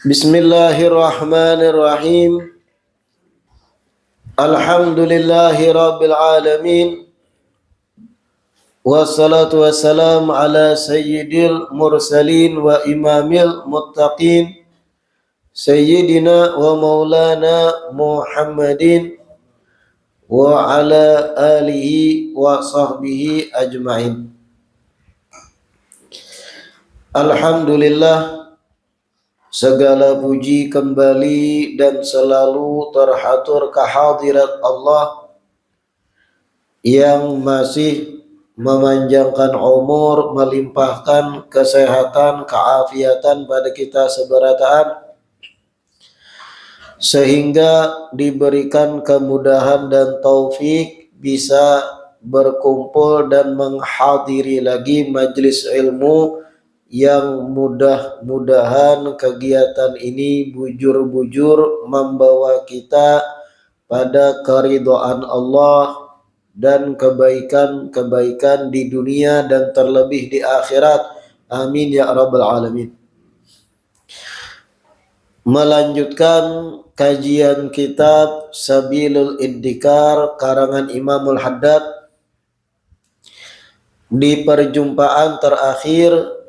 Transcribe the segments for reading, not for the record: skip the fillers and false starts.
Bismillahirrahmanirrahim. Alhamdulillahi rabbil alamin. Wassalatu wassalam ala sayyidil mursalin wa imamil muttaqin. Sayyidina wa maulana Muhammadin wa ala alihi wa sahbihi ajma'in. Alhamdulillah, segala puji kembali dan selalu terhatur kehadirat Allah yang masih memanjangkan umur, melimpahkan kesehatan, keafiatan pada kita seberataan, sehingga diberikan kemudahan dan taufik bisa berkumpul dan menghadiri lagi majelis ilmu yang mudah-mudahan kegiatan ini bujur-bujur membawa kita pada keridhaan Allah dan kebaikan-kebaikan di dunia dan terlebih di akhirat. Amin ya rabbal alamin. Melanjutkan kajian kitab Sabilul Iddikar karangan Imamul Haddad. Di perjumpaan terakhir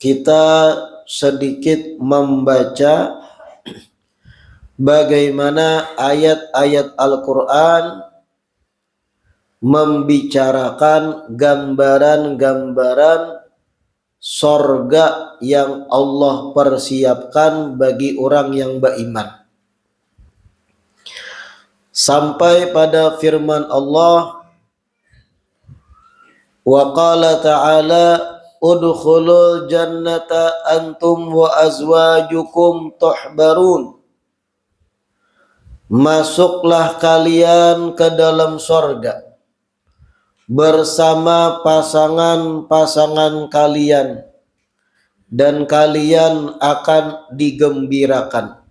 kita sedikit membaca bagaimana ayat-ayat Al-Quran membicarakan gambaran-gambaran sorga yang Allah persiapkan bagi orang yang beriman. Sampai pada firman Allah, wa qala ta'ala udkhulul jannata antum wa azwajukum tuhbarun. Masuklah kalian ke dalam sorga bersama pasangan-pasangan kalian dan kalian akan digembirakan.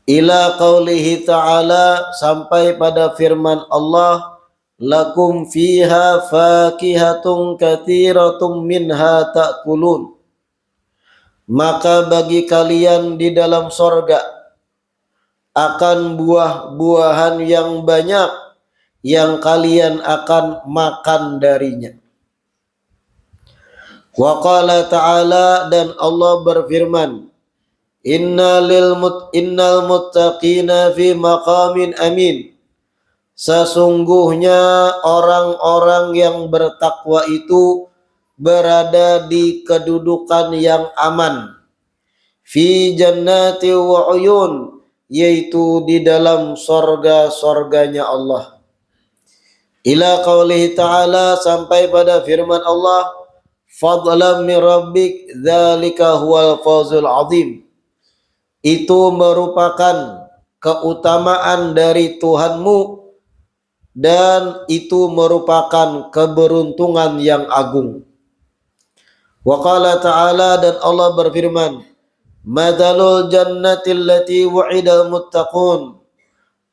Ila qaulihi ta'ala, sampai pada firman Allah, lakum fiha fakihatun katsiratun minha ta'kulun. Maka bagi kalian di dalam sorga akan buah-buahan yang banyak yang kalian akan makan darinya. Wa qala ta'ala, dan Allah berfirman, innal muttaqina fi maqamin amin. Sesungguhnya orang-orang yang bertakwa itu berada di kedudukan yang aman. Fi jannati wa uyun, yaitu di dalam sorga-sorganya Allah. Ila qaulihi ta'ala, sampai pada firman Allah, fadlan min rabbik dzalika huwal fawzul azim. Itu merupakan keutamaan dari Tuhanmu dan itu merupakan keberuntungan yang agung. Wa qala ta'ala, dan Allah berfirman, mathalul jannati allati wu'idal muttaqun.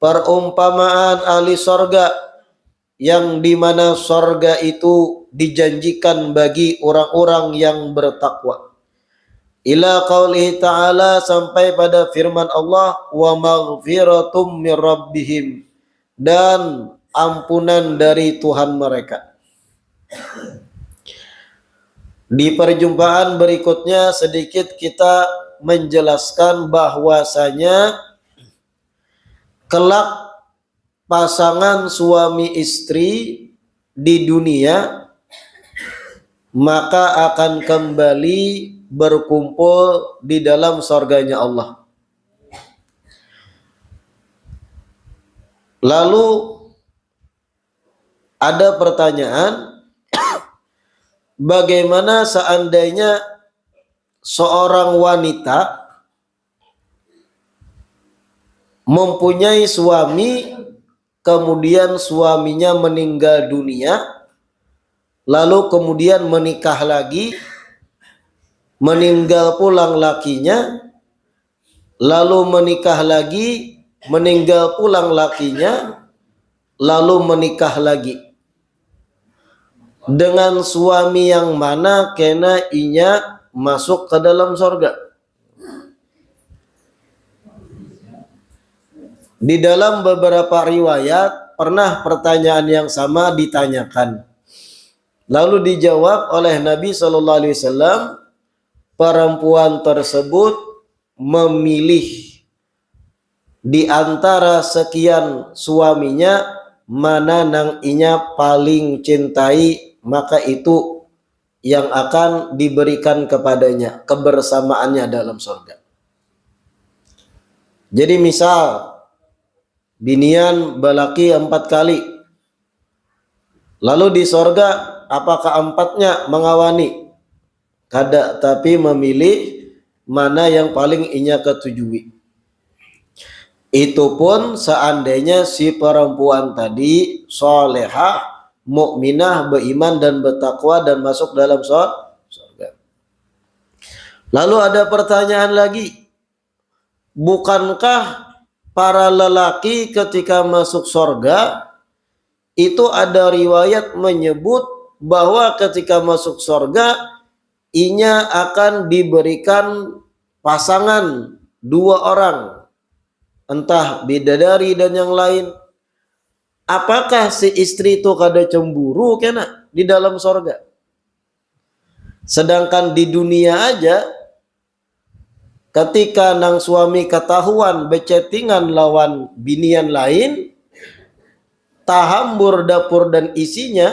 Perumpamaan ahli sorga yang dimana sorga itu dijanjikan bagi orang-orang yang bertakwa. Ila qaulihi ta'ala, sampai pada firman Allah, wa maghfiratum mir rabbihim, dan ampunan dari Tuhan mereka. Di perjumpaan berikutnya sedikit kita menjelaskan bahwasanya kelak pasangan suami istri di dunia maka akan kembali berkumpul di dalam surganya Allah. Lalu ada pertanyaan, bagaimana seandainya seorang wanita mempunyai suami, kemudian suaminya meninggal dunia, lalu kemudian menikah lagi, meninggal pulang lakinya, lalu menikah lagi, meninggal pulang lakinya, lalu menikah lagi. Dengan suami yang mana kena inya masuk ke dalam sorga. Di dalam beberapa riwayat pernah pertanyaan yang sama ditanyakan. Lalu dijawab oleh Nabi Shallallahu Alaihi Wasallam, perempuan tersebut memilih di antara sekian suaminya mana nang inya paling cintai, maka itu yang akan diberikan kepadanya kebersamaannya dalam surga. Jadi misal binian balaki 4 kali, lalu di sorga apakah 4-nya mengawani? Kada, tapi memilih mana yang paling inya ketujui. Itu pun seandainya si perempuan tadi solehah, mukminah, beriman dan bertakwa dan masuk dalam surga. Lalu ada pertanyaan lagi, bukankah para lelaki ketika masuk surga itu ada riwayat menyebut bahwa ketika masuk surga inya akan diberikan pasangan 2 orang, entah bidadari dan yang lain. Apakah si istri itu kada cemburu kena di dalam surga? Sedangkan di dunia aja ketika nang suami ketahuan becettingan lawan binian lain, tahambur dapur dan isinya,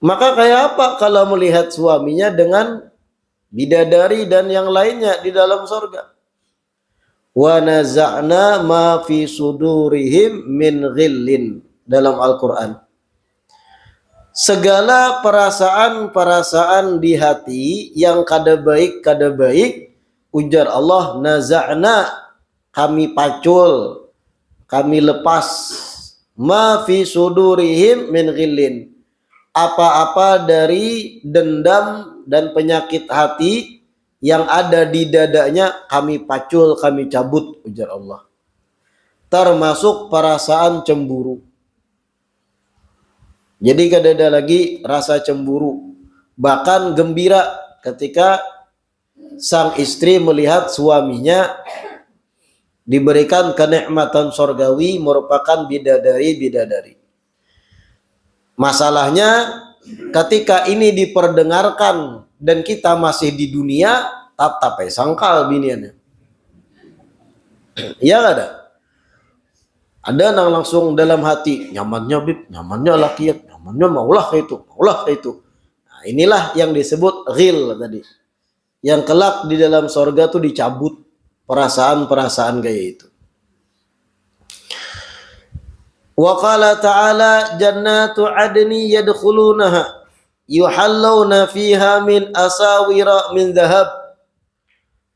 maka kayak apa kalau melihat suaminya dengan bidadari dan yang lainnya di dalam surga? Wa naza'na ma fi sudurihim min ghillin, dalam Al-Quran. Segala perasaan-perasaan di hati yang kada baik, ujar Allah, naza'na, kami pacul, kami lepas, ma fi sudurihim min ghillin, apa-apa dari dendam dan penyakit hati yang ada di dadanya kami pacul, kami cabut, ujar Allah. Termasuk perasaan cemburu. Jadi kada ada lagi rasa cemburu, bahkan gembira ketika sang istri melihat suaminya diberikan kenikmatan surgawi merupakan bidadari. Masalahnya ketika ini diperdengarkan dan kita masih di dunia, tatap sangkal biniannya. Ya ada. Ada nang langsung dalam hati, nyamannya bib, nyamannya lakiat, nyamannya maulah kayak itu. Nah, inilah yang disebut ghil tadi. Yang kelak di dalam sorga tuh dicabut perasaan-perasaan kayak itu. Wa qala ta'ala jannatu adni yadkhulunaha yuhallawna fiha min asawira min dhahab.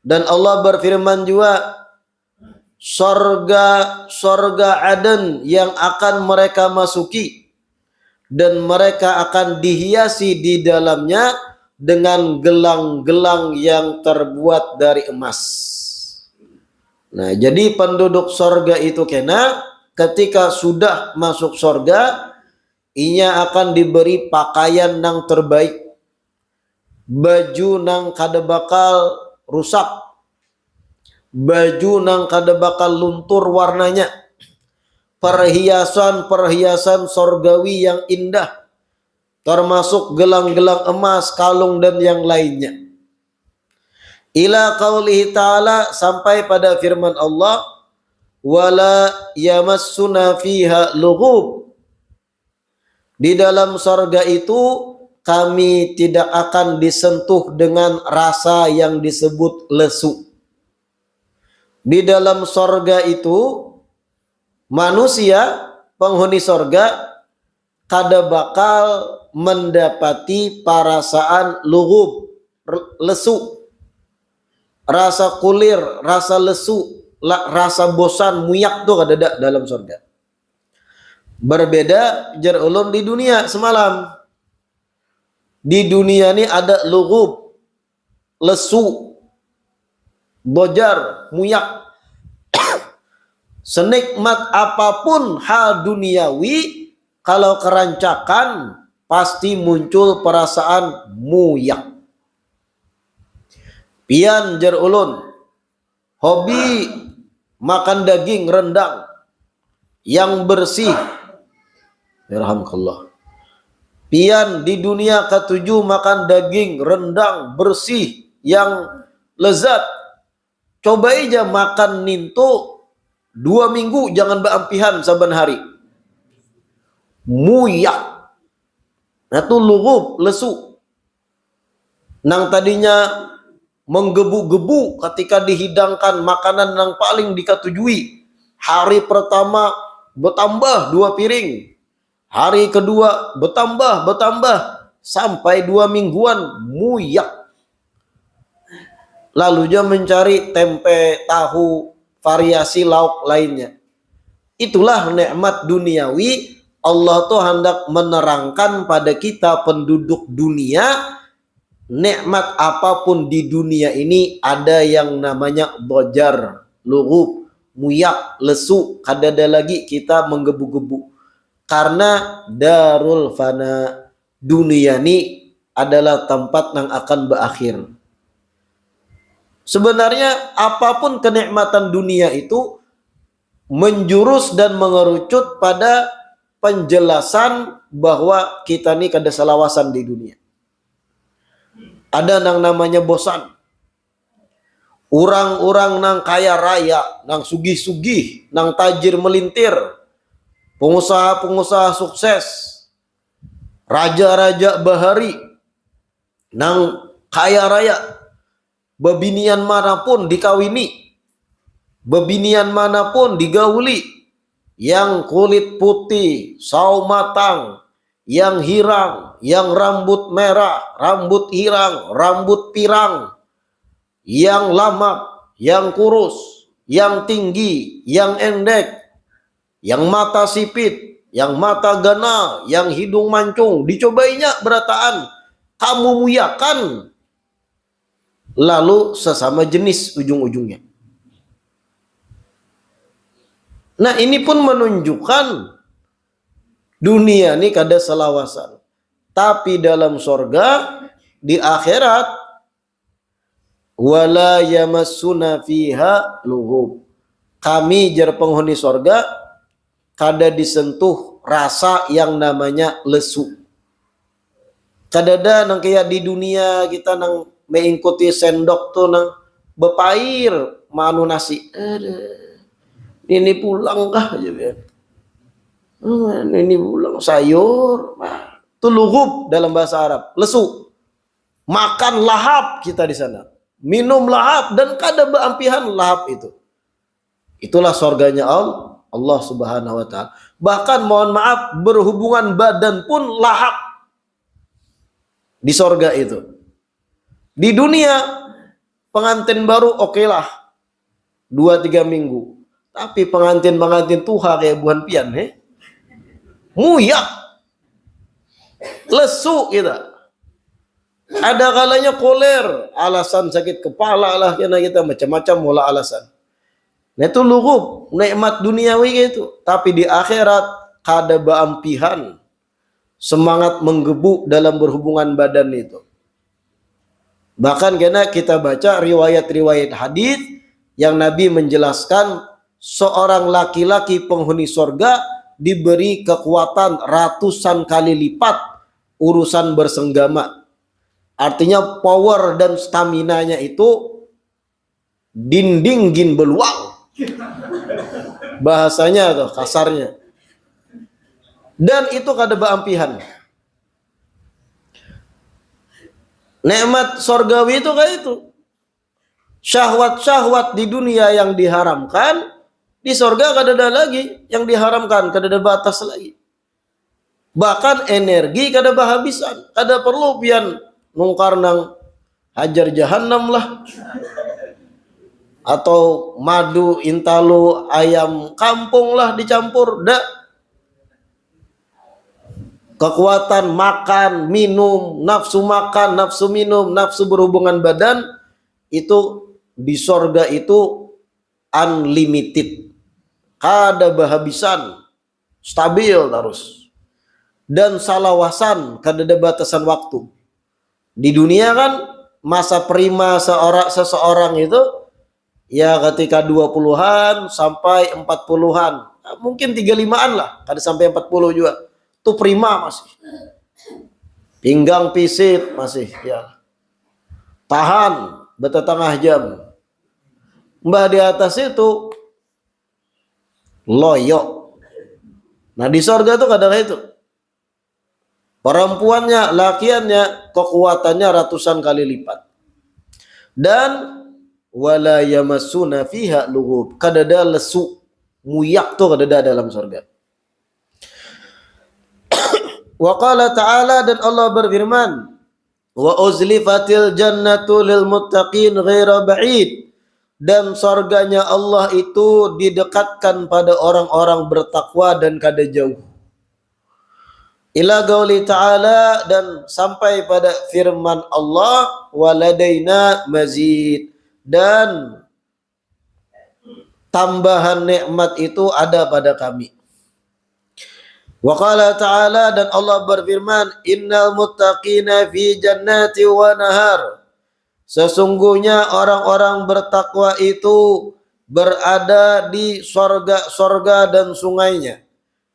Dan Allah berfirman juga, sorga Aden yang akan mereka masuki dan mereka akan dihiasi di dalamnya dengan gelang-gelang yang terbuat dari emas. Nah, jadi penduduk sorga itu kena ketika sudah masuk sorga, inya akan diberi pakaian nang terbaik, baju nang kada bakal rusak, baju nang kada bakal luntur warnanya, perhiasan sorgawi yang indah, termasuk gelang-gelang emas, kalung dan yang lainnya. Ila qaulihi ta'ala, sampai pada firman Allah, wala yamassuna fiha lughub. Di dalam sorga itu kami tidak akan disentuh dengan rasa yang disebut lesu. Di dalam sorga itu manusia penghuni sorga kada bakal mendapati perasaan lughub, lesu, rasa kulir, rasa lesu, rasa bosan, muyak tuh kada ada dalam sorga. Berbeda jar ulun di dunia semalam. Di dunia ini ada lughub, lesu, bojar, muyak. Senikmat apapun hal duniawi, kalau kerancakan pasti muncul perasaan muyak. Pian jar ulun hobi makan daging rendang yang bersih. Yarhamkallah. Pian di dunia ketujuh makan daging rendang bersih yang lezat. Coba aja makan ninto 2 minggu, jangan beampihan saban hari. Muyak. Nah itu lughub, lesu. Nang tadinya menggebu-gebu ketika dihidangkan makanan yang paling diketujui. Hari pertama bertambah 2 piring. Hari kedua bertambah sampai 2 mingguan muyak. Lalu dia mencari tempe, tahu, variasi lauk lainnya. Itulah nikmat duniawi. Allah tuh hendak menerangkan pada kita penduduk dunia, nikmat apapun di dunia ini ada yang namanya dojar, lughub, muyak, lesu, kadada lagi kita menggebu-gebu. Karena darul fana, dunia ini adalah tempat yang akan berakhir. Sebenarnya apapun kenikmatan dunia itu menjurus dan mengerucut pada penjelasan bahwa kita ini kada selawasan di dunia. Ada yang namanya bosan. Orang-orang nang kaya raya, nang sugih-sugih, nang tajir melintir, pengusaha-pengusaha sukses, raja-raja bahari, nang kaya raya, bebinian manapun dikawini, bebinian manapun digauli, yang kulit putih, sawo matang, yang hirang, yang rambut merah, rambut hirang, rambut pirang, yang lama, yang kurus, yang tinggi, yang endek, yang mata sipit, yang mata gana, yang hidung mancung, dicobainya berataan, kamu muyakan, lalu sesama jenis ujung-ujungnya. Nah ini pun menunjukkan dunia ini kada selawasan. Tapi dalam sorga, di akhirat, wala yamassuna fiha lughub. Kami jar penghuni sorga, kada disentuh rasa yang namanya lesu. Kadada nang kayak di dunia kita nang mengikuti sendok tuh nang bepair manu nasi. Ini pulang kah aja ya. Ini pulang sayur. Itu lughub dalam bahasa Arab, lesu. Makan lahap kita di sana. Minum lahap dan kada beampihan lahap itu. Itulah surganya Allah Subhanahu wa taala. Bahkan mohon maaf berhubungan badan pun lahap di surga itu. Di dunia pengantin baru okelah 2-3 minggu. Tapi pengantin tuha kayak buhan pian muyak, lesu kita. Ada kalanya koler, alasan sakit kepala lah kita macam-macam mula alasan. Nah itu lughub, nikmat duniawi gitu. Tapi di akhirat kada beampihan, semangat menggebu dalam berhubungan badan itu. Bahkan kena kita baca riwayat-riwayat hadis yang Nabi menjelaskan seorang laki-laki penghuni surga diberi kekuatan ratusan kali lipat urusan bersenggama. Artinya power dan stamina-nya itu dinding gin beluang. Bahasanya tuh kasarnya. Dan itu kada beampihan. Nikmat surgawi itu kayak itu. Syahwat-syahwat di dunia yang diharamkan, di surga kada ada lagi yang diharamkan, kada ada batas lagi. Bahkan energi kada bahabisan, kada perlu pian nungkar nang hajar jahanam lah. Atau madu intalu ayam kampung lah dicampur, dak. Kekuatan makan, minum, nafsu makan, nafsu minum, nafsu berhubungan badan itu di sorga itu unlimited, kada bahabisan, stabil terus, dan salawasan kada ada batasan waktu. Di dunia kan masa prima seseorang itu ya ketika 20-an sampai 40-an. Nah, mungkin 35-an lah, kada sampai 40 juga. Itu prima masih. Pinggang pisit masih ya. Tahan betetengah jam. Mbah di atas itu loyo. Nah di sorga tuh kadang itu perempuannya, lakiannya kekuatannya ratusan kali lipat. Dan wala yamassuna fiha lughub, kadada lesu, muyak tuh kadada dalam sorga. Wa qala ta'ala, dan Allah berfirman, wa uzlifatil jannatu lil muttaqin ghaira ba'id, dan sorganya Allah itu didekatkan pada orang-orang bertakwa dan kada jauh. Ila qauli ta'ala, dan sampai pada firman Allah, waladaina mazid, dan tambahan nikmat itu ada pada kami. Wa qala ta'ala, dan Allah berfirman, innal muttaqina fi jannati wa nahar, sesungguhnya orang-orang bertakwa itu berada di sorga dan sungainya.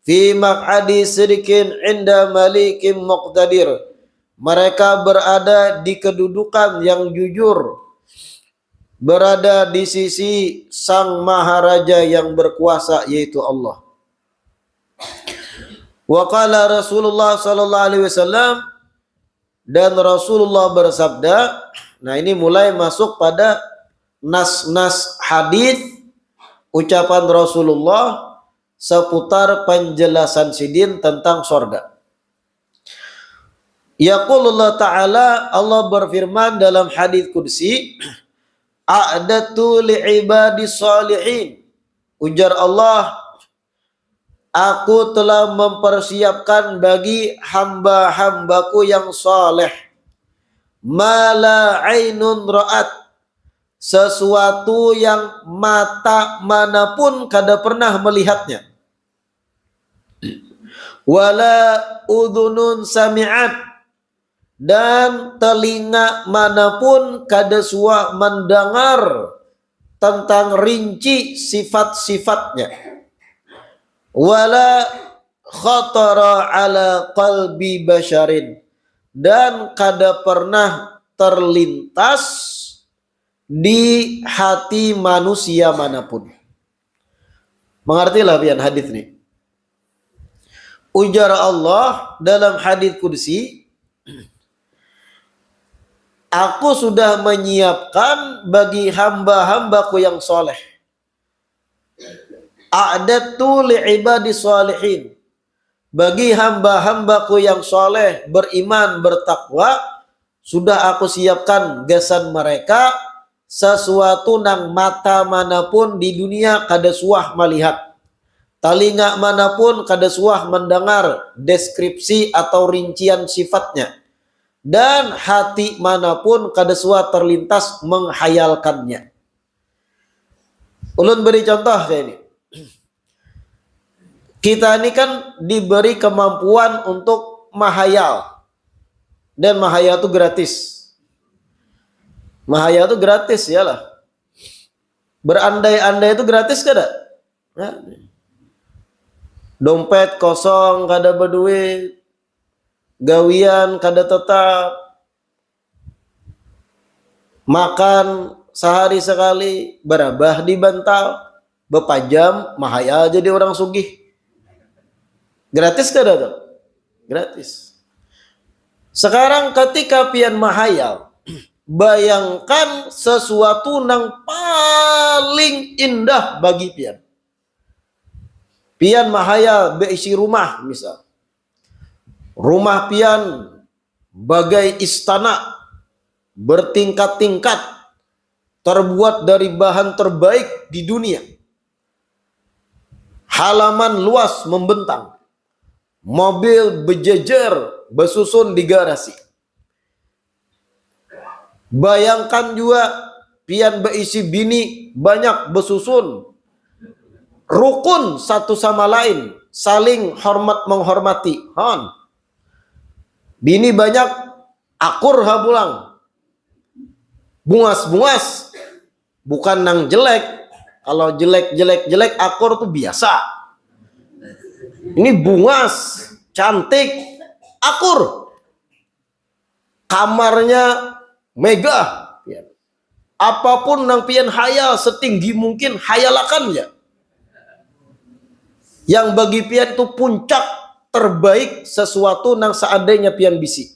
Fi maq'adi sidqin inda malikim muqtadir, mereka berada di kedudukan yang jujur, berada di sisi sang maharaja yang berkuasa, yaitu Allah. Wa qala Rasulullah sallallahu alaihi wasallam, dan Rasulullah bersabda. Nah ini mulai masuk pada nas-nas hadis ucapan Rasulullah seputar penjelasan sidin tentang sorga. Yaqulullah ta'ala, Allah berfirman dalam hadis qudsi, a'datu li'ibadis salihin, ujar Allah, aku telah mempersiapkan bagi hamba-hambaku yang saleh mala ainun ra'at, sesuatu yang mata manapun kada pernah melihatnya, wala udhunun sami'at, dan telinga manapun kada suah mendengar tentang rinci sifat-sifatnya, wala khatara ala qalbi basharin, dan kada pernah terlintas di hati manusia manapun. Mengertilah pian hadis ini. Ujar Allah dalam hadis qudsi, aku sudah menyiapkan bagi hamba-hambaku yang soleh. A'datu li'ibadi salihin, bagi hamba-hambaku yang soleh, beriman, bertakwa, sudah aku siapkan gasan mereka sesuatu nang mata manapun di dunia kada suah melihat, telinga manapun kada suah mendengar deskripsi atau rincian sifatnya, dan hati manapun kada suah terlintas menghayalkannya. Ulun beri contoh kayak ini. Kita ini kan diberi kemampuan untuk mahayal, dan mahayal itu gratis. Mahayal itu gratis ya lah. Berandai-andai itu gratis kada? Ya. Dompet kosong kada berduit, gawian kada tetap, makan sehari sekali, berabah di bantal, bepajam, mahayal jadi orang sugih. Gratis kada tuh? Gratis. Sekarang ketika pian mahayal, bayangkan sesuatu nang paling indah bagi pian. Pian mahayal beisi rumah misal. Rumah pian bagai istana bertingkat-tingkat, terbuat dari bahan terbaik di dunia. Halaman luas membentang. Mobil berjejer bersusun di garasi. Bayangkan juga pian berisi bini banyak bersusun, rukun satu sama lain, saling hormat menghormati. Bini banyak, akur habulang. bungas-bungas, bukan nang jelek. Kalau jelek akur tuh biasa. Ini bungas, cantik, akur. Kamarnya megah. Apapun nang pian hayal setinggi mungkin hayalakan ya. Yang bagi pian itu puncak terbaik sesuatu nang seandainya pian bisi.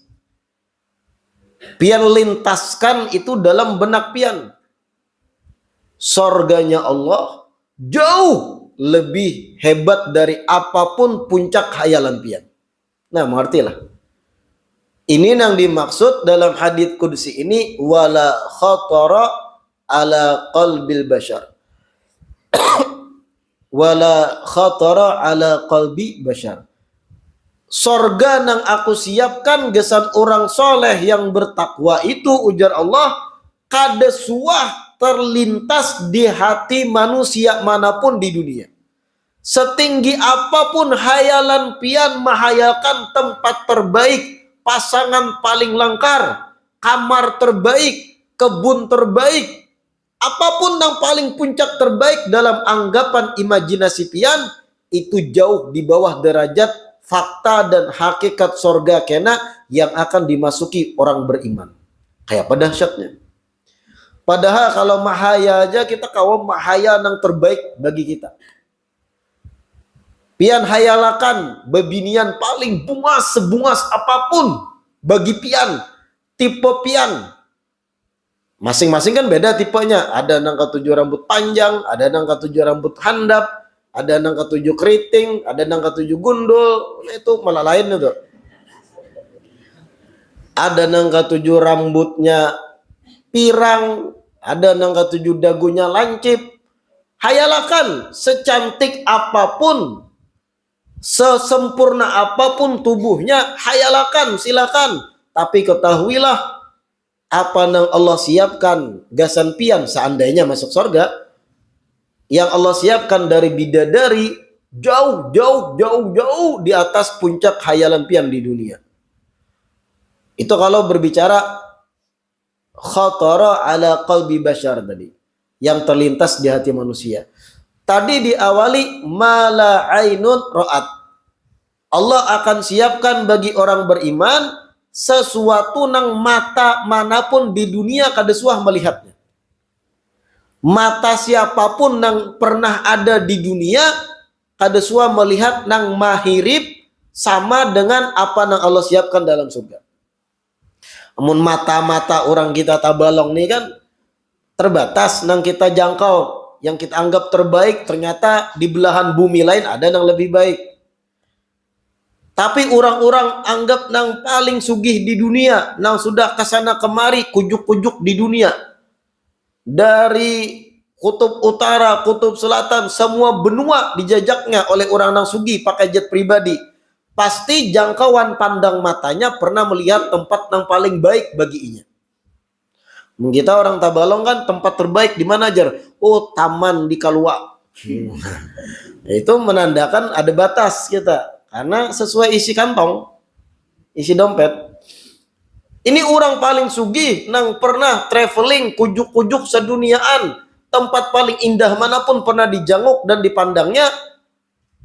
Pian lintaskan itu dalam benak pian. Sorganya Allah jauh lebih hebat dari apapun puncak hayalan pian. Nah, mengertilah. Ini yang dimaksud dalam hadits qudsi ini, wala khatara ala qalbil bashar. Wala khatara ala qalbi bashar. Sorga nang aku siapkan gesan orang soleh yang bertakwa itu, ujar Allah, kada suah terlintas di hati manusia manapun di dunia. Setinggi apapun hayalan pian menghayalkan tempat terbaik, pasangan paling langkar, kamar terbaik, kebun terbaik, apapun yang paling puncak terbaik dalam anggapan imajinasi pian, itu jauh di bawah derajat fakta dan hakikat sorga kena yang akan dimasuki orang beriman. Kayak apa dahsyatnya. Padahal kalau mahaya aja kita kawan mahaya yang terbaik bagi kita. Pian hayalakan bebinian paling bungas sebungas apapun bagi pian, tipe pian. Masing-masing kan beda tipenya. Ada nang ketujuh rambut panjang, ada nang ketujuh rambut handap, ada nang ketujuh keriting, ada nang ketujuh gundul. Itu malah lain itu. Ada nang ketujuh rambutnya pirang, ada nang ketujuh dagunya lancip. Hayalakan secantik apapun, sesempurna apapun tubuhnya, hayalakan silakan. Tapi ketahuilah apa yang Allah siapkan gasan pian seandainya masuk surga, yang Allah siapkan dari bidadari jauh di atas puncak hayalan pian di dunia. Itu kalau berbicara khatara ala qalbi bashar tadi, yang terlintas di hati manusia. Tadi diawali mala ainun ra'at. Allah akan siapkan bagi orang beriman sesuatu nang mata manapun di dunia kada suah melihatnya. Mata siapapun nang pernah ada di dunia kada suah melihat nang mahirip sama dengan apa nang Allah siapkan dalam surga. Namun mata-mata orang kita tabalong nih kan terbatas nang kita jangkau. Yang kita anggap terbaik ternyata di belahan bumi lain ada yang lebih baik. Tapi orang-orang anggap nang paling sugih di dunia, nang sudah kesana kemari kujuk-kujuk di dunia, dari kutub utara, kutub selatan, semua benua dijajaknya oleh orang nang sugih pakai jet pribadi. Pasti jangkauan pandang matanya pernah melihat tempat yang paling baik baginya. Kita orang Tabalong kan tempat terbaik di mana aja? Oh, taman di Kalua. Itu menandakan ada batas kita. Karena sesuai isi kantong, isi dompet. Ini orang paling sugih nang pernah traveling kujuk-kujuk seduniaan. Tempat paling indah manapun pernah dijanguk dan dipandangnya.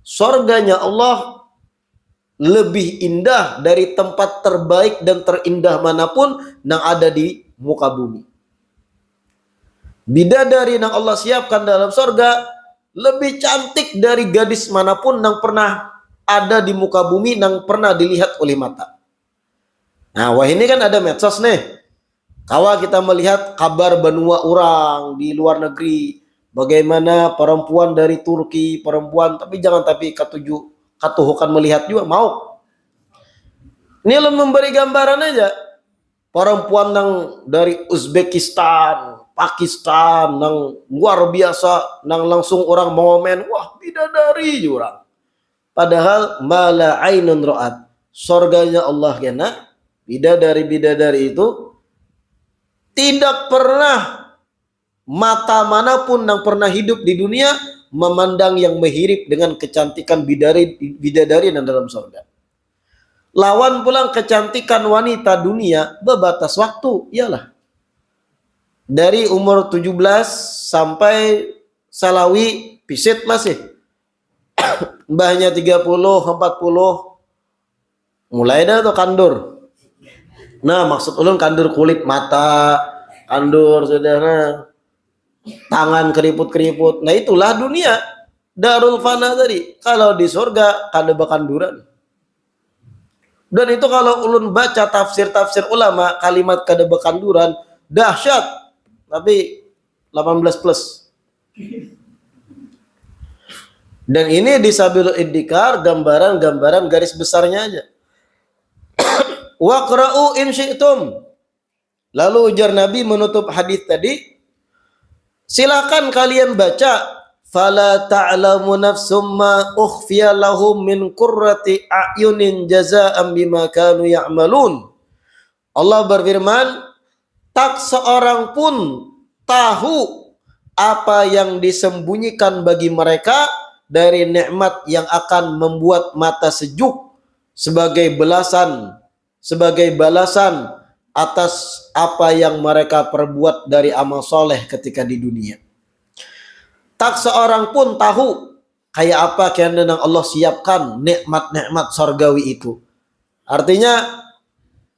Sorganya Allah lebih indah dari tempat terbaik dan terindah manapun yang ada di muka bumi. Bidadari yang Allah siapkan dalam sorga lebih cantik dari gadis manapun yang pernah ada di muka bumi, yang pernah dilihat oleh mata. Nah, wah ini kan ada medsos nih. Kalau kita melihat kabar benua orang di luar negeri, bagaimana perempuan dari Turki, perempuan tapi jangan katuhukan melihat juga mau. Ini lo memberi gambaran aja. Perempuan yang dari Uzbekistan, Pakistan, yang luar biasa, yang langsung orang mengomen, wah bidadari orang. Padahal mala ainun ra'at. Surganya Allah kena, bidadari itu tidak pernah mata manapun yang pernah hidup di dunia memandang yang mirip dengan kecantikan bidadari yang dalam surga. Lawan pulang kecantikan wanita dunia berbatas waktu, iyalah. dari umur 17 sampai Salawi pisit masih. Mbahnya 30, 40 mulai dah tuh kandur. Nah, maksud ulun kandur kulit mata, kandur saudara, tangan keriput-keriput. Nah, itulah dunia. Darul fana tadi. Kalau di surga kada bakanduran. Dan itu kalau ulun baca tafsir-tafsir ulama, kalimat kada bakanduran dahsyat. Tapi 18 plus. Dan ini di Sabilul Iddikar gambaran-gambaran garis besarnya aja. Waqra'u in syi'tum. Lalu ujar Nabi menutup hadis tadi, silakan kalian baca. Fala ta'lamu nafsum ma ukhfiya lahum min qurrati a'yunin jazaa'an bima kanu ya'malun. Allah berfirman, tak seorang pun tahu apa yang disembunyikan bagi mereka dari nikmat yang akan membuat mata sejuk sebagai balasan atas apa yang mereka perbuat dari amal soleh ketika di dunia. Tak seorang pun tahu kayak apa yang Allah siapkan nikmat-nikmat surgawi itu. Artinya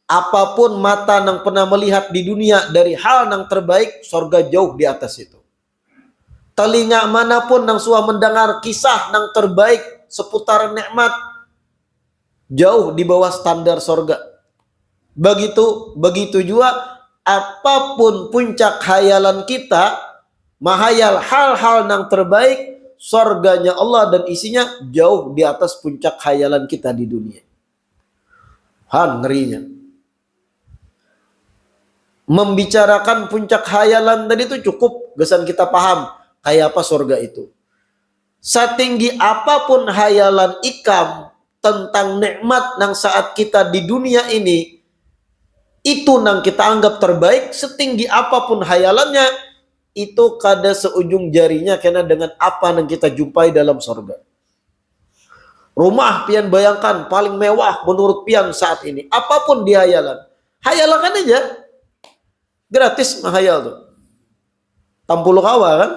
apapun mata yang pernah melihat di dunia dari hal yang terbaik, surga jauh di atas itu. Telinga manapun yang sudah mendengar kisah yang terbaik seputar nikmat, jauh di bawah standar surga. Begitu juga apapun puncak khayalan kita, mahayal hal-hal yang terbaik, surganya Allah dan isinya jauh di atas puncak khayalan kita di dunia. Ngerinya. Membicarakan puncak khayalan tadi itu cukup gesan kita paham kayak apa surga itu. Setinggi apapun khayalan ikam tentang nikmat yang saat kita di dunia ini, itu yang kita anggap terbaik, setinggi apapun khayalannya, itu kada seujung jarinya kena dengan apa yang kita jumpai dalam surga. Rumah pian bayangkan paling mewah menurut pian saat ini, apapun di hayalan, hayalan aja, gratis menghayal tuh. Tampulu kawa kan?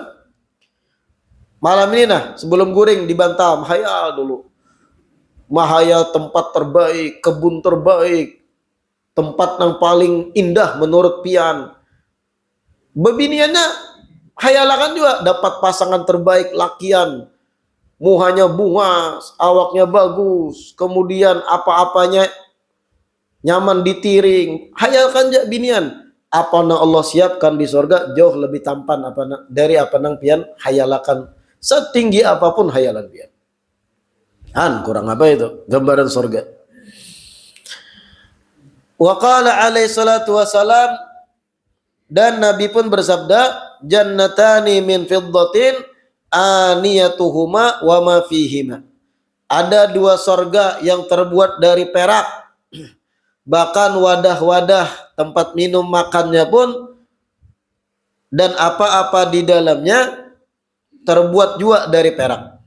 Malam ini sebelum guring di Bantam, hayal dulu. Mahayal tempat terbaik, kebun terbaik, tempat yang paling indah menurut pian. Bebiniannya hayalakan juga dapat pasangan terbaik lakian, muhanya bunga, awaknya bagus, kemudian apa-apanya nyaman ditiring. Hayalkan aja binian, apa yang Allah siapkan di surga jauh lebih tampan dari apa yang pian hayalakan, setinggi apapun hayalan pian. Kurang apa itu gambaran surga. Wa qala alaihi salatu wassalam, dan Nabi pun bersabda, jannatani min fiddatin aniyatuhuma wa ma fihima. Ada dua sorga yang terbuat dari perak, bahkan wadah-wadah tempat minum makannya pun dan apa-apa di dalamnya terbuat juga dari perak.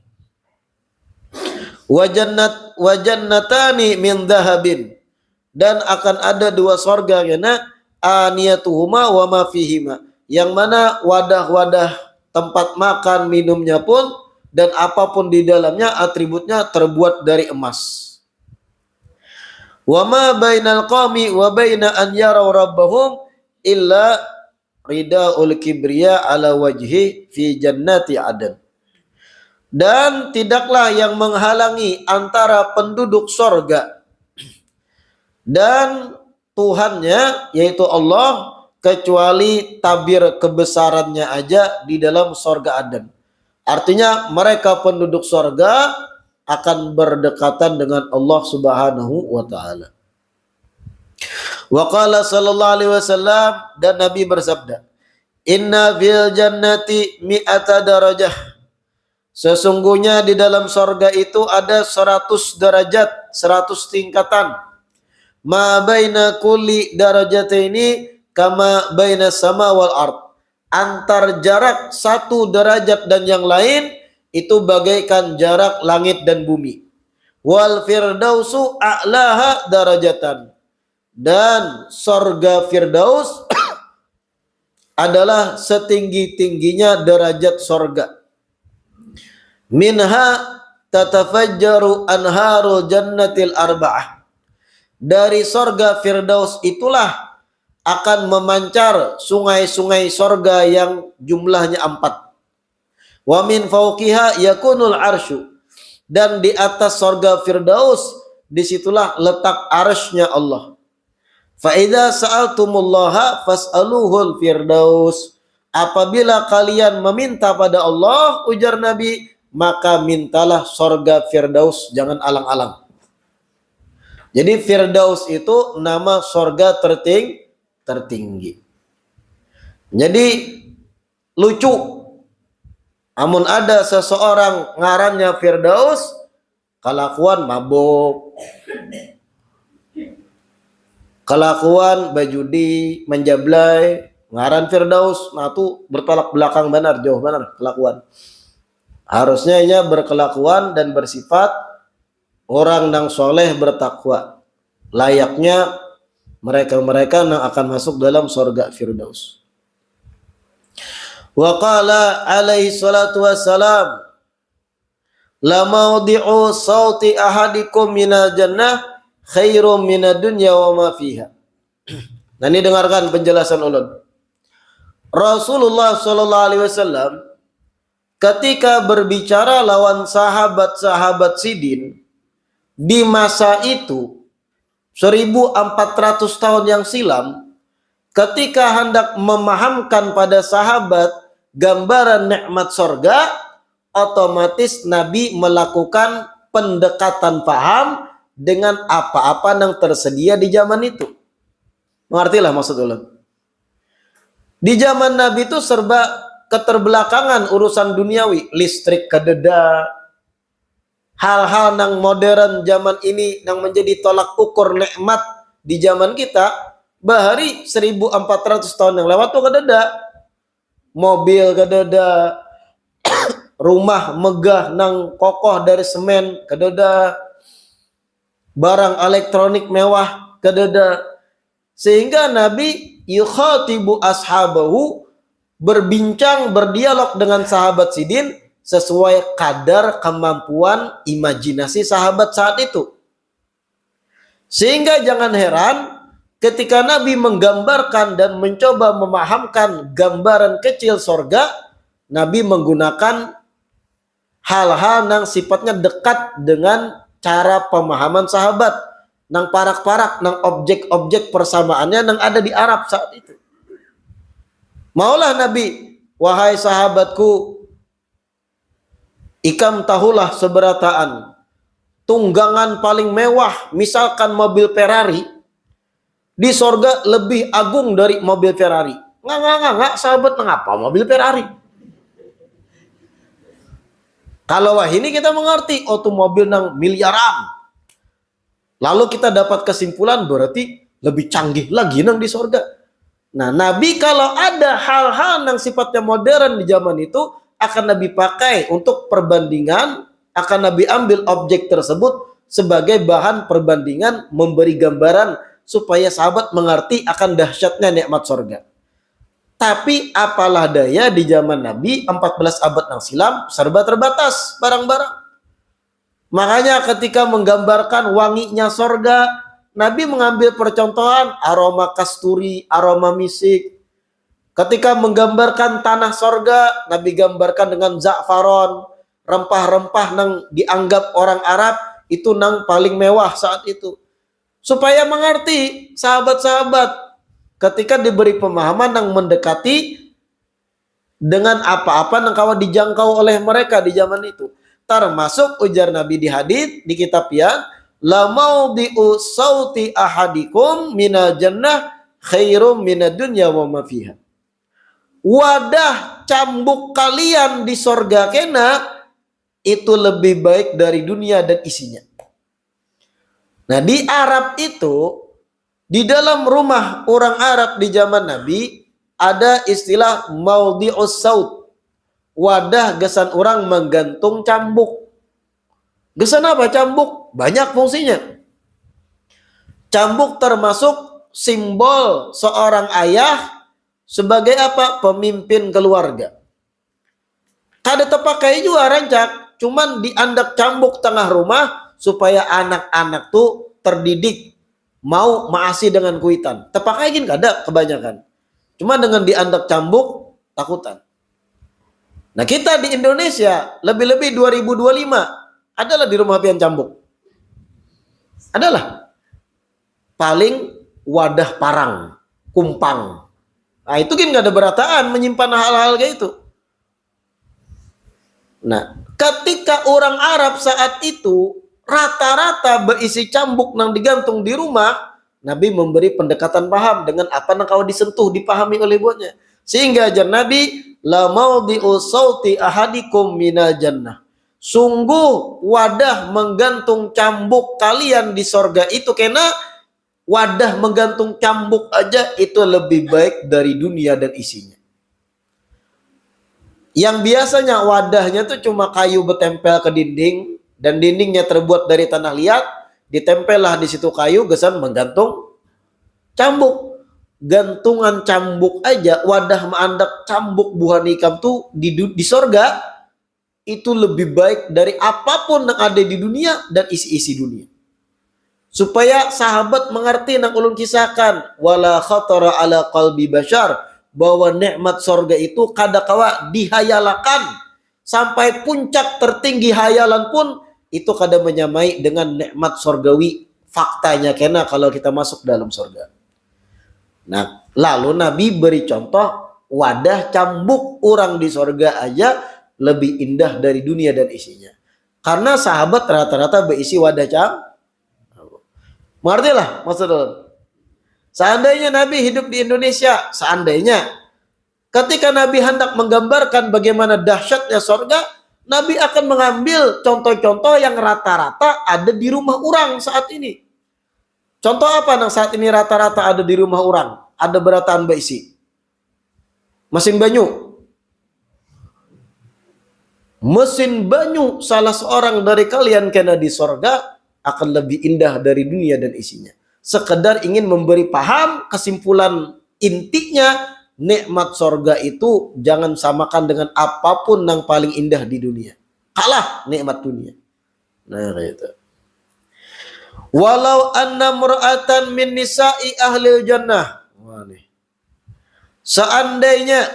Wa jannatani min dhahabin, dan akan ada dua sorga aniyatuhuma wa ma fihima, yang mana wadah-wadah tempat makan minumnya pun dan apapun di dalamnya atributnya terbuat dari emas. Wa ma bainal qawmi wa baina an yarau rabbahum illa ridaul kibriya ala wajhi fi jannati adan. Dan tidaklah yang menghalangi antara penduduk sorga dan Tuhannya, yaitu Allah, kecuali tabir kebesarannya aja di dalam sorga Aden. Artinya mereka penduduk sorga akan berdekatan dengan Allah Subhanahu wa ta'ala. Wa qala sallallahu alaihi wasallam, dan Nabi bersabda, inna fil jannati mi'ata darajah. Sesungguhnya di dalam sorga itu ada 100 derajat, 100 tingkatan. Ma baina kulli darajataini kama baina sama wal ard. Antar jarak satu derajat dan yang lain itu bagaikan jarak langit dan bumi. Wal firdausu a'laha darajatan. Dan sorga Firdaus adalah setinggi-tingginya derajat sorga. Minha tatafajjaru anharul jannatil arba'ah. Dari sorga Firdaus itulah akan memancar sungai-sungai sorga yang jumlahnya 4. Wa min fauqiha yakunul arsyu. Dan di atas sorga Firdaus, disitulah letak arsy-nya Allah. Fa idza sa'altumullaha fas'aluhul firdaus. Apabila kalian meminta pada Allah, ujar Nabi, maka mintalah sorga Firdaus, jangan alang-alang. Jadi Firdaus itu nama sorga tertinggi. Jadi lucu, amun ada seseorang ngarannya Firdaus, kelakuan mabuk, kelakuan bajudi, menjablay, ngaran Firdaus, nah itu bertolak belakang benar, jauh benar kelakuan. Harusnya ia berkelakuan dan bersifat orang yang soleh bertakwa. Layaknya mereka-mereka yang akan masuk dalam surga Firdaus. Wa qala alaihi salatu wassalam, la maudi'u sauti ahadikum minal jannah khairum minad dunya wa ma fiha. Nah, ini dengarkan penjelasan ulun. Rasulullah sallallahu alaihi wasallam ketika berbicara lawan sahabat-sahabat Sidin di masa itu 1400 tahun yang silam, ketika hendak memahamkan pada sahabat gambaran nikmat sorga, otomatis Nabi melakukan pendekatan paham dengan apa-apa yang tersedia di zaman itu. Mengertilah maksud ulun. Di zaman Nabi itu serba keterbelakangan urusan duniawi, listrik kededa, hal-hal yang modern zaman ini yang menjadi tolak ukur nikmat di zaman kita. Bahari 1400 tahun yang lewat tuh kededa, mobil kededa, rumah megah nang kokoh dari semen kededa, barang elektronik mewah kededa. Sehingga Nabi yukhatibu ashabahu, berbincang, berdialog dengan sahabat Sidin sesuai kadar kemampuan imajinasi sahabat saat itu. Sehingga jangan heran ketika Nabi menggambarkan dan mencoba memahamkan gambaran kecil sorga, Nabi menggunakan hal-hal yang sifatnya dekat dengan cara pemahaman sahabat, nang parak-parak, nang objek-objek persamaannya nang ada di Arab saat itu. Maulah Nabi, wahai sahabatku, ikam tahulah seberataan tunggangan paling mewah, misalkan mobil Ferrari, di sorga lebih agung dari mobil Ferrari. Nggak, sahabat, mengapa mobil Ferrari? Kalau wah ini kita mengerti, oh tuh mobil nang miliaran. Lalu kita dapat kesimpulan berarti lebih canggih lagi nang di sorga. Nah, Nabi kalau ada hal-hal yang sifatnya modern di zaman itu akan Nabi pakai untuk perbandingan, akan Nabi ambil objek tersebut sebagai bahan perbandingan, memberi gambaran supaya sahabat mengerti akan dahsyatnya nikmat sorga. Tapi apalah daya di zaman Nabi 14 abad yang silam serba terbatas barang-barang. Makanya ketika menggambarkan wanginya sorga, Nabi mengambil percontohan aroma kasturi, aroma misik. Ketika menggambarkan tanah sorga, Nabi gambarkan dengan za'faron, rempah-rempah yang dianggap orang Arab itu nang paling mewah saat itu. Supaya mengerti sahabat-sahabat ketika diberi pemahaman yang mendekati dengan apa-apa yang kawan dijangkau oleh mereka di zaman itu. Termasuk ujar Nabi di hadits di kitab Yan, la maudi'u sauti ahadikum minal jannah khairum minad dunya wa ma fiha. Wadah cambuk kalian di sorga kena itu lebih baik dari dunia dan isinya. Nah, di Arab itu, di dalam rumah orang Arab di zaman Nabi ada istilah maudi'us saut. Wadah gesan orang menggantung cambuk. Gesan apa cambuk? Banyak fungsinya. Cambuk termasuk simbol seorang ayah sebagai apa? Pemimpin keluarga. Kada terpakai juga rancak, cuman diandak cambuk tengah rumah supaya anak-anak tuh terdidik mau maasi dengan kuitan. Terpakai gin kada kebanyakan. Cuma dengan diandak cambuk takutan. Nah kita di Indonesia lebih-lebih 2025 adalah di rumah pian cambuk. Adalah paling wadah parang, kumpang. Nah itu kan gak ada berataan menyimpan hal-hal kayak itu. Nah, ketika orang Arab saat itu rata-rata berisi cambuk nang digantung di rumah, Nabi memberi pendekatan paham dengan apa yang kau disentuh, dipahami oleh buatnya. Sehingga ajar Nabi, la maudhi'u sauti ahadikum minal jannah. Sungguh wadah menggantung cambuk kalian di sorga itu, karena wadah menggantung cambuk aja itu lebih baik dari dunia dan isinya. Yang biasanya wadahnya tuh cuma kayu bertempel ke dinding dan dindingnya terbuat dari tanah liat, ditempellah di situ kayu, gesan menggantung cambuk. Gantungan cambuk aja, wadah mengandak cambuk buah nikam tuh di sorga itu lebih baik dari apapun yang ada di dunia dan isi-isi dunia. Supaya sahabat mengerti nang ulun kisahkan, wala khatara ala qalbi bashar, bahwa nikmat sorga itu kadakawa dihayalakan sampai puncak tertinggi hayalan pun itu kada menyamai dengan nikmat sorgawi faktanya kena kalau kita masuk dalam sorga. Nah lalu Nabi beri contoh wadah cambuk orang di sorga aja lebih indah dari dunia dan isinya, karena sahabat rata-rata berisi wadah cambuk. Mengerti lah maksudnya. Seandainya Nabi hidup di Indonesia, seandainya ketika Nabi hendak menggambarkan bagaimana dahsyatnya sorga, Nabi akan mengambil contoh-contoh yang rata-rata ada di rumah orang saat ini. Contoh apa yang saat ini rata-rata ada di rumah orang? Ada berataan baisi. Mesin banyu. Mesin banyu salah seorang dari kalian kena di sorga akan lebih indah dari dunia dan isinya. Sekedar ingin memberi paham, kesimpulan intinya, nikmat sorga itu jangan samakan dengan apapun yang paling indah di dunia. Kalah nikmat dunia. Nah itu. Walau anna mur'atan min nisa'i ahlil jannah. Wah, nih. Seandainya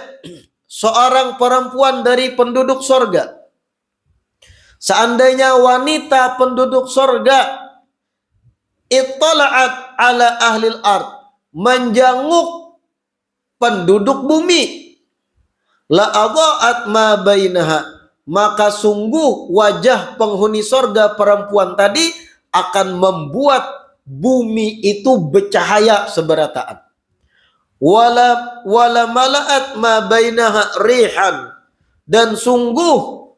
seorang perempuan dari penduduk sorga, seandainya wanita penduduk sorga ittala'at ala ahlil ard, menjanguk penduduk bumi, la adha'at ma bainaha, maka sungguh wajah penghuni sorga perempuan tadi akan membuat bumi itu bercahaya seberataan. Wala mala'at ma bainaha rihan, dan sungguh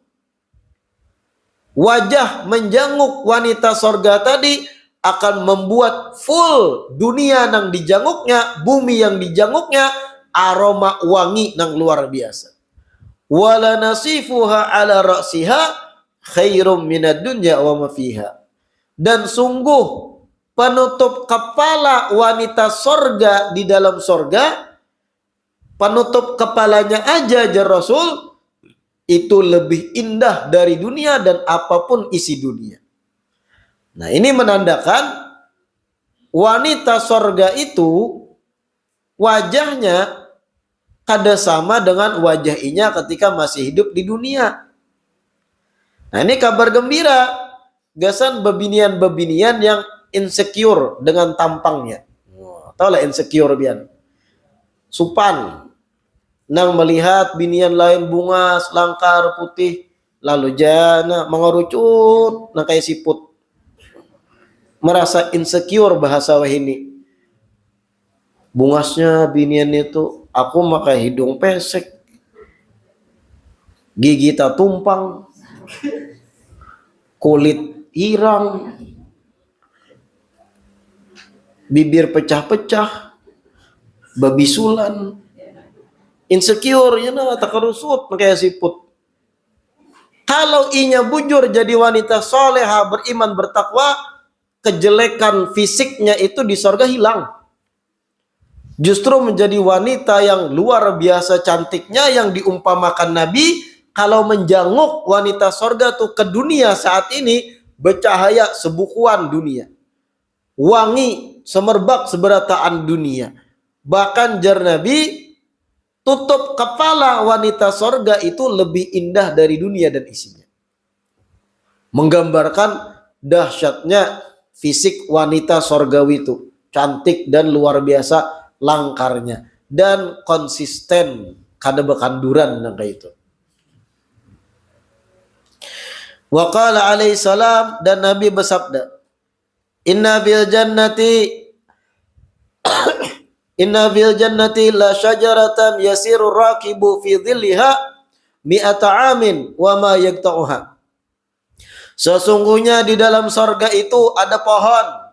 wajah menjanguk wanita sorga tadi akan membuat full dunia nang dijanguknya, bumi yang dijanguknya, aroma wangi nang luar biasa. Wala nasifuha ala ra'siha khairum minad dunya wa ma fiha. Dan sungguh penutup kepala wanita sorga di dalam sorga, penutup kepalanya aja jar Rasul, itu lebih indah dari dunia dan apapun isi dunia. Nah ini menandakan wanita sorga itu wajahnya kada sama dengan wajah inya ketika masih hidup di dunia. Nah ini kabar gembira, gasan bebinian-bebinian yang insecure dengan tampangnya. Tahu lah insecure bian. Supan nang melihat binian lain bunga selangkar putih, lalu jana mengerucut nang kayak siput. Merasa insecure bahasa wahini. Bungasnya binian itu, aku makai hidung pesek, gigi tak tumpang, kulit hirang, bibir pecah-pecah, babisulan, insecure, ya nah, tak kerusut pakai siput. Kalau inya bujur jadi wanita soleha, beriman, bertakwa, kejelekan fisiknya itu di sorga hilang. justru menjadi wanita yang luar biasa cantiknya, yang diumpamakan Nabi kalau menjanguk wanita sorga tuh ke dunia saat ini bercahaya sebukuan dunia, wangi semerbak seberataan dunia. Bahkan jar Nabi, tutup kepala wanita sorga itu lebih indah dari dunia dan isinya, menggambarkan dahsyatnya fisik wanita sorgawi itu, cantik dan luar biasa langkarnya, dan konsisten kada bekanduran nang kayak itu. Wa qala alaihi salam, dan Nabi bersabda, inna fil jannati la syajaratan yasiru rakibu fi dhilliha mi'ata amin wa ma yaqta'uha. Sesungguhnya di dalam sorga itu ada pohon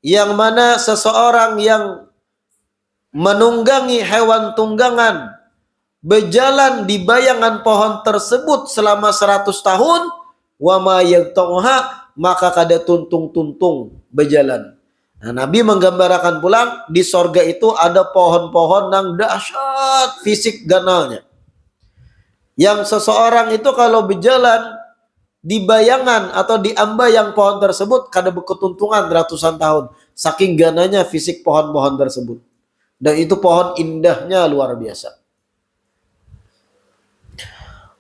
yang mana seseorang yang menunggangi hewan tunggangan berjalan di bayangan pohon tersebut selama 100 tahun, wa ma yaqta'uha, maka kada tuntung-tuntung berjalan. Nah, Nabi menggambarkan pulang di sorga itu ada pohon-pohon yang dahsyat fisik ganalnya, yang seseorang itu kalau berjalan di bayangan atau di ambayang pohon tersebut kada berketuntungan ratusan tahun, saking gananya fisik pohon-pohon tersebut. Dan itu pohon indahnya luar biasa.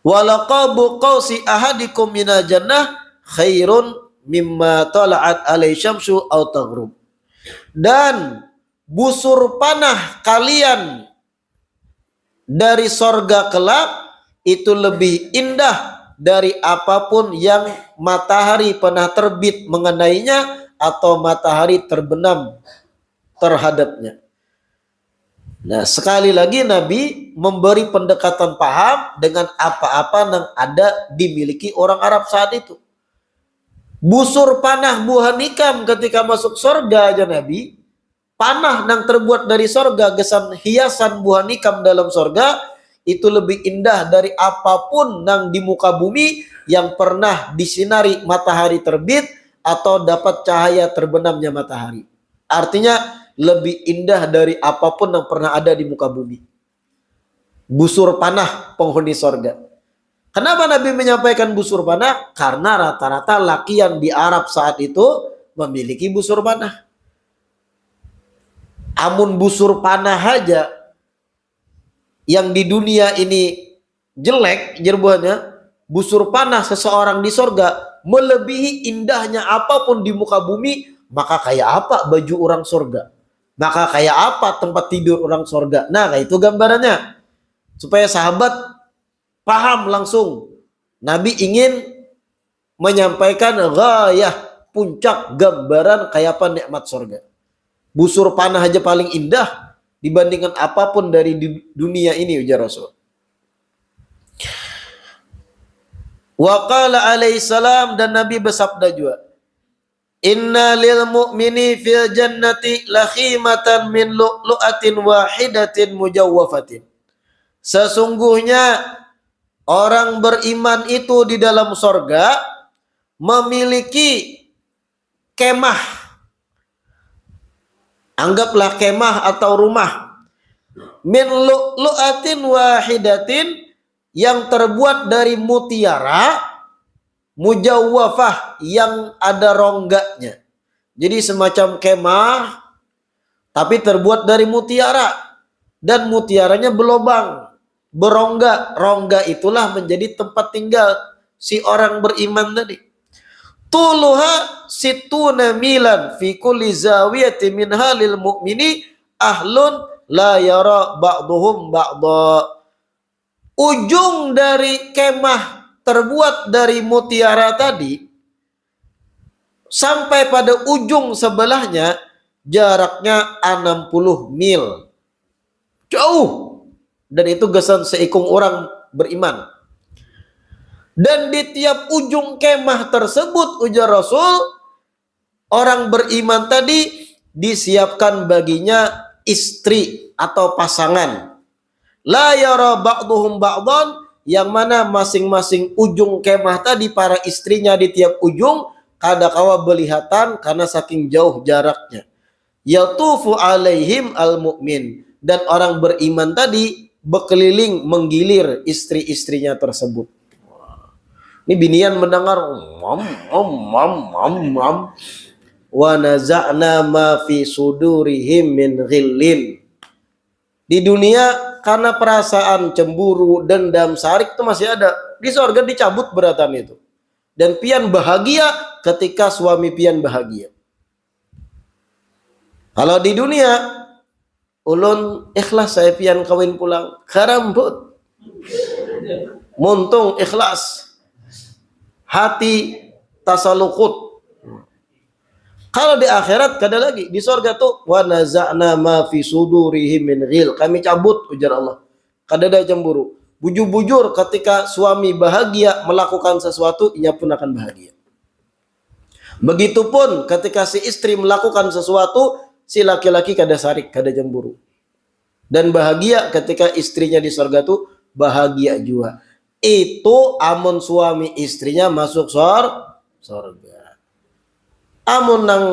Walaqabu qausi ahadikum minal jannah khairun mimma tala'at alai syamsu aw taghrub. Dan busur panah kalian dari sorga kelak itu lebih indah dari apapun yang matahari pernah terbit mengenainya atau matahari terbenam terhadapnya. Nah, sekali lagi Nabi memberi pendekatan paham dengan apa-apa yang ada dimiliki orang Arab saat itu. Busur panah buah nikam ketika masuk sorga aja Nabi, panah yang terbuat dari sorga, gesan hiasan buah nikam dalam sorga, itu lebih indah dari apapun yang di muka bumi yang pernah disinari matahari terbit atau dapat cahaya terbenamnya matahari. Artinya lebih indah dari apapun yang pernah ada di muka bumi. Busur panah penghuni sorga. Kenapa Nabi menyampaikan busur panah? Karena rata-rata laki yang di Arab saat itu memiliki busur panah. Amun busur panah aja yang di dunia ini jelek jerbuannya, busur panah seseorang di sorga melebihi indahnya apapun di muka bumi, maka kayak apa baju orang sorga? Maka kayak apa tempat tidur orang sorga? Nah, kayak itu gambarannya. Supaya sahabat paham langsung. Nabi ingin menyampaikan ghayah, puncak gambaran kayak apa nikmat sorga. Busur panah aja paling indah dibandingkan apapun dari dunia ini, ujar Rasul. Wa qala alaihi salam, dan Nabi bersabda juga, inna lil mu'mini fil jannati lakhimatan min lu'lu'atin wahidatin mujawwafatin. Sesungguhnya orang beriman itu di dalam sorga memiliki kemah. Anggaplah kemah atau rumah. Min lu'lu'atin wahidatin, yang terbuat dari mutiara, mujawwafah, yang ada rongganya. Jadi semacam kemah tapi terbuat dari mutiara, dan mutiaranya berlobang, berongga. Rongga itulah menjadi tempat tinggal si orang beriman tadi. Tuluha situna milan fi kulli zawiyati min halil mu'mini ahlun la yara ba'duhum ba'da. Ujung dari kemah terbuat dari mutiara tadi sampai pada ujung sebelahnya jaraknya 60 mil. Jauh. Dan itu gesan seikung orang beriman. Dan di tiap ujung kemah tersebut, ujar Rasul, orang beriman tadi disiapkan baginya istri atau pasangan. La yara ba'duhum ba'dan, yang mana masing-masing ujung kemah tadi para istrinya di tiap ujung kada kawa belihatan karena saking jauh jaraknya. yatufu alaihim al-mu'min, dan orang beriman tadi berkeliling menggilir istri-istrinya tersebut. Ini binian mendengar wa naza'na ma fi sudurihim min ghillin. Di dunia karena perasaan cemburu, dendam, sarik itu masih ada. Di surga dicabut beratan itu. Dan pian bahagia ketika suami pian bahagia. Kalau di dunia, ulun ikhlas saya pian kawin pulang, karambut. Muntung ikhlas. Hati tasalukut. Kalau di akhirat kada lagi, di surga tuh wa naza'na ma fi sudurihim min ghil. Kami cabut, ujar Allah. Kada ada cemburu. Bujur-bujur ketika suami bahagia melakukan sesuatu, ia pun akan bahagia. Begitupun ketika si istri melakukan sesuatu, si laki-laki kada sarik, kada cemburu. Dan bahagia ketika istrinya di surga tuh bahagia juga. Itu amun suami istrinya masuk surga. Amun nang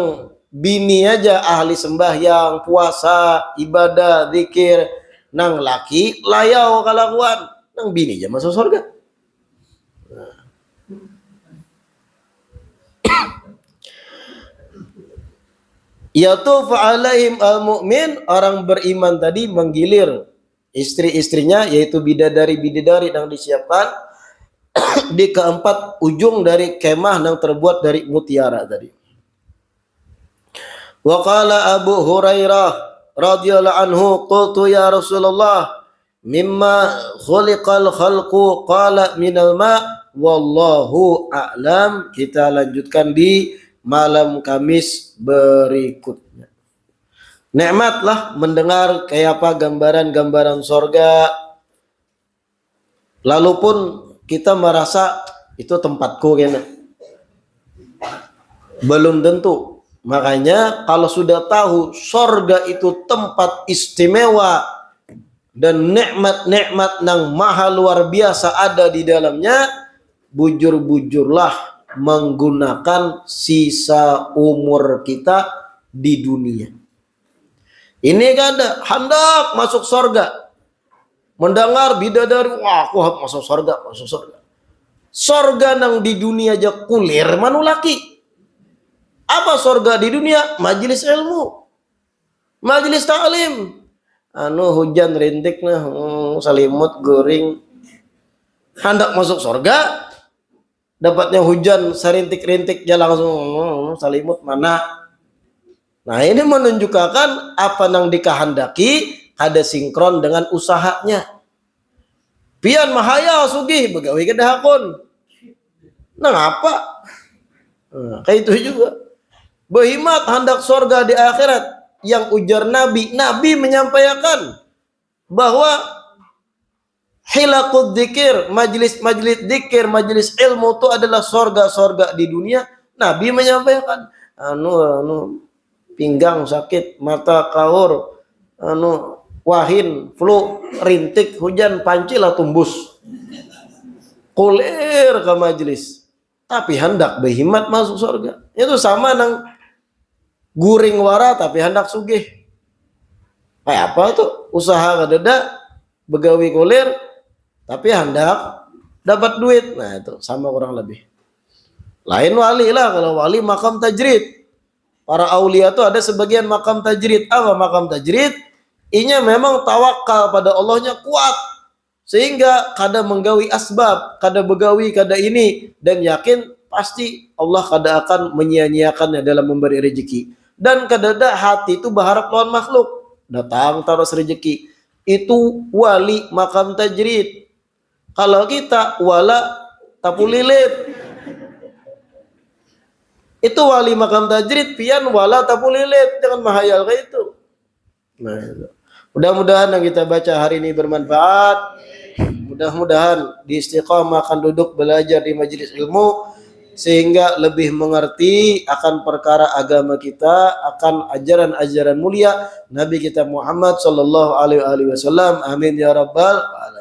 bini aja ahli sembahyang, puasa, ibadah, zikir, nang laki layau kalakuan, nang bini aja masuk surga. Yatufu alaihim al-mu'min, orang beriman tadi menggilir istri-istrinya, yaitu bidadari-bidadari yang disiapkan di keempat ujung dari kemah yang terbuat dari mutiara tadi. Wa qala Abu Hurairah radhiyallahu anhu, qultu ya Rasulullah, mimma khuliqal khalqu, qala minal ma, wallahu a'lam. Kita lanjutkan di malam Kamis berikutnya. Nikmatlah mendengar kayak apa gambaran-gambaran sorga. Lalu pun kita merasa itu tempatku kena. Belum tentu. Makanya kalau sudah tahu sorga itu tempat istimewa dan nikmat-nikmat yang maha luar biasa ada di dalamnya, bujur-bujurlah menggunakan sisa umur kita di dunia. Ini kan ada hendak masuk sorga, mendengar bidadari, wah aku harus masuk sorga, masuk sorga. Sorga nang di dunia aja kulir manu laki. Apa sorga di dunia? Majelis ilmu, majelis ta'lim. Hujan rintik nah, salimut goring. Hendak masuk sorga, dapatnya hujan serintik-rintik, dia langsung salimut mana. Nah ini menunjukkan apa yang dikehendaki ada sinkron dengan usahanya. Pian mahaya sugih begawi kedahakon. Nah apa? Nah, kayak itu juga. Berhimat hendak sorga di akhirat, yang ujar Nabi menyampaikan bahwa hilaqud dzikir, majlis-majlis dzikir, majlis ilmu itu adalah sorga-sorga di dunia. Nabi menyampaikan, pinggang sakit, mata kaur, wahin, flu, rintik, hujan, pancilah tumbus. Kulir ke majlis. Tapi hendak berhimat masuk sorga. Itu sama nang guring wara tapi hendak sugih. Kayak apa tuh? Usaha kadeda begawi kulir tapi hendak dapat duit. Nah itu sama kurang lebih. Lain wali lah, kalau wali makam tajrid. Para aulia tuh ada sebagian makam tajrid. Apa makam tajrid? Inya memang tawakal pada Allahnya kuat. Sehingga kada menggawi asbab, kada begawi, kada ini, dan yakin pasti Allah kada akan menyia-nyiakannya dalam memberi rezeki. Dan kadada hati itu berharap lawan makhluk, datang taruh rezeki. Itu wali makam tajrid. Kalau kita wala tapu lilit, itu wali makam tajrid, pian wala tapu lilit, jangan mahayal kayak itu. Nah, mudah-mudahan yang kita baca hari ini bermanfaat. Mudah-mudahan di istiqamah akan duduk belajar di majelis ilmu sehingga lebih mengerti akan perkara agama kita, akan ajaran-ajaran mulia Nabi kita Muhammad sallallahu alaihi wasallam. Amin ya rabbal alamin.